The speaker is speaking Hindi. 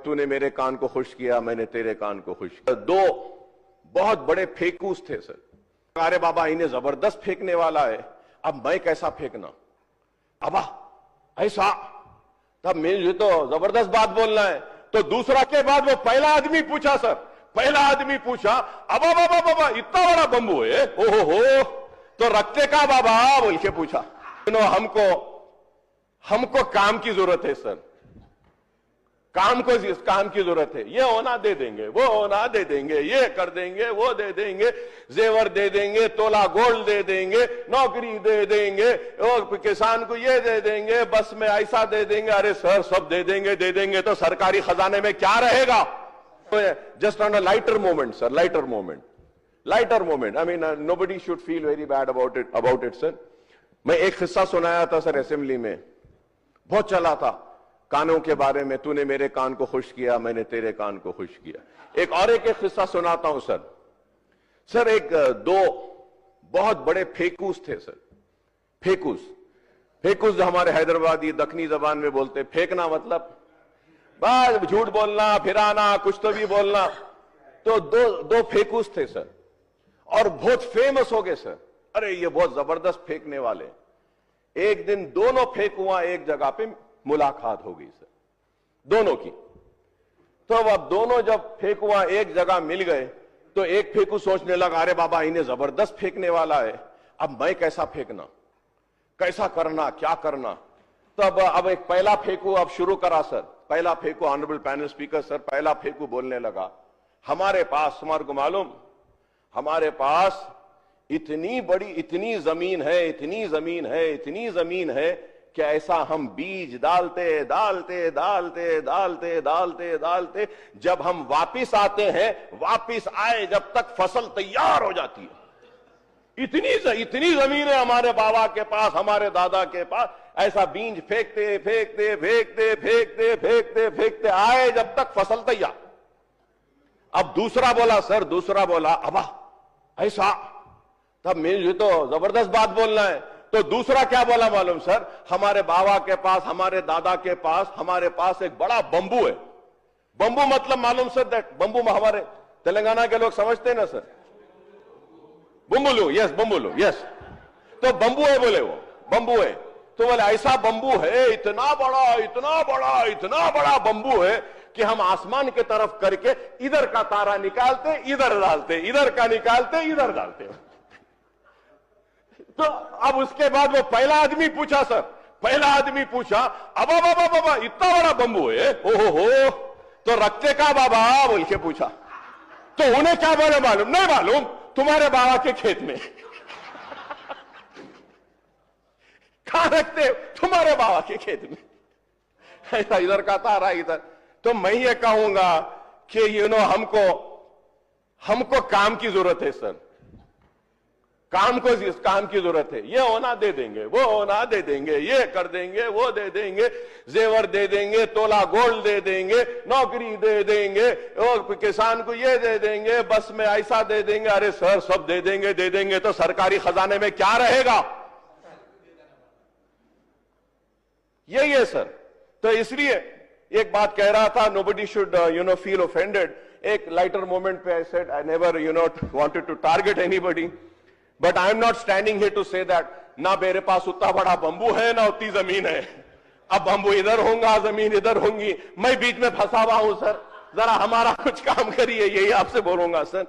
तूने मेरे कान को खुश किया, मैंने तेरे कान को खुश किया। दो बहुत बड़े फेंकूस थे सर। अरे बाबा इन्हें जबरदस्त फेंकने वाला है, अब मैं कैसा फेंकना, अबा ऐसा, तब मुझे तो जबरदस्त बात बोलना है। तो दूसरा के बाद वो पहला आदमी पूछा सर, पहला आदमी पूछा, अबा बाबा बाबा इतना बड़ा बंबू है, ओहो हो, तो रखते का बाबा बोल के पूछा। हमको काम की जरूरत है सर, काम की जरूरत है। ये होना दे देंगे, वो होना दे देंगे, ये कर देंगे, वो दे देंगे, जेवर दे देंगे, तोला गोल्ड दे देंगे, नौकरी दे देंगे, और किसान को ये दे देंगे, बस में ऐसा दे देंगे। अरे सर सब दे देंगे तो सरकारी खजाने में क्या रहेगा? Just on a lighter moment sir, lighter moment. I mean nobody should feel very bad about it sir. मैं एक किस्सा सुनाया था सर असेंबली में, बहुत चला था, कानों के बारे में। तूने मेरे कान को खुश किया, मैंने तेरे कान को खुश किया। एक किस्सा सुनाता हूं सर। सर एक दो बहुत बड़े फेंकूस थे सर। फेंकूस जो हमारे हैदराबादी दक्षिणी जबान में बोलते, फेंकना मतलब बस झूठ बोलना, फिराना, कुछ तो भी बोलना। तो दो फेंकूस थे सर, और बहुत फेमस हो गए सर। अरे ये बहुत जबरदस्त फेंकने वाले। एक दिन दोनों फेंकुआ एक जगह पे मुलाकात हो गई सर, दोनों की। तो अब दोनों जब फेंकुआ एक जगह मिल गए, तो एक फेंकू सोचने लगा, अरे बाबा इन्हें जबरदस्त फेंकने वाला है, अब मैं कैसा फेंकना, कैसा करना, क्या करना। तो अब एक पहला फेंकू अब शुरू करा सर। पहला फेंकू, ऑनरेबल पैनल स्पीकर सर, पहला फेंकू बोलने लगा, हमारे पास, तुम्हारे को मालूम, हमारे पास इतनी जमीन है कि ऐसा हम बीज डालते जब हम वापिस आते हैं, वापिस आए जब तक फसल तैयार हो जाती है। इतनी जमीन है हमारे बाबा के पास, हमारे दादा के पास। ऐसा बीज फेंकते आए जब तक फसल तैयार। अब दूसरा बोला अबा ऐसा, तब मुझे तो जबरदस्त बात बोलना है। तो दूसरा क्या बोला मालूम सर, हमारे बाबा के पास, हमारे दादा के पास, हमारे पास एक बड़ा बंबू है। बंबू मतलब मालूम सर, दैट बंबू में हमारे तेलंगाना के लोग समझते हैं ना सर, बंबुलू, यस। तो बंबू है, बोले वो बंबू है। तो बोले ऐसा बंबू है, इतना बड़ा बंबू है कि हम आसमान की तरफ करके इधर का तारा निकालते, इधर डालते, इधर का निकालते, इधर डालते। तो अब उसके बाद वो पहला आदमी पूछा सर, अबा बाबा इतना बड़ा बंबू है, ओहो हो, तो रखते का बाबा बोल के पूछा। तो उन्हें क्या बोले मालूम? नहीं मालूम, तुम्हारे बाबा के खेत में। कहां रखते? तुम्हारे बाबा के खेत में। ऐसा इधर का तारा इधर। तो मैं ये कहूंगा कि हमको काम की जरूरत है सर, काम की जरूरत है। ये होना दे देंगे, वो होना दे देंगे, ये कर देंगे, वो दे देंगे, जेवर दे देंगे, तोला गोल्ड दे देंगे, नौकरी दे देंगे, और किसान को ये दे देंगे, बस में ऐसा दे देंगे। अरे सर सब दे देंगे तो सरकारी खजाने में क्या रहेगा? यही है सर। तो इसलिए एक बात कह रहा था, nobody should feel offended. एक लाइटर मोमेंट पे I said I never wanted to target anybody, but I am not standing here to say that ना मेरे पास उतना बड़ा बंबू है, ना उतनी जमीन है। अब बंबू इधर होगा, जमीन इधर होंगी, मैं बीच में फंसा हुआ हूं सर, जरा हमारा कुछ काम करिए, यही आपसे बोलूंगा सर।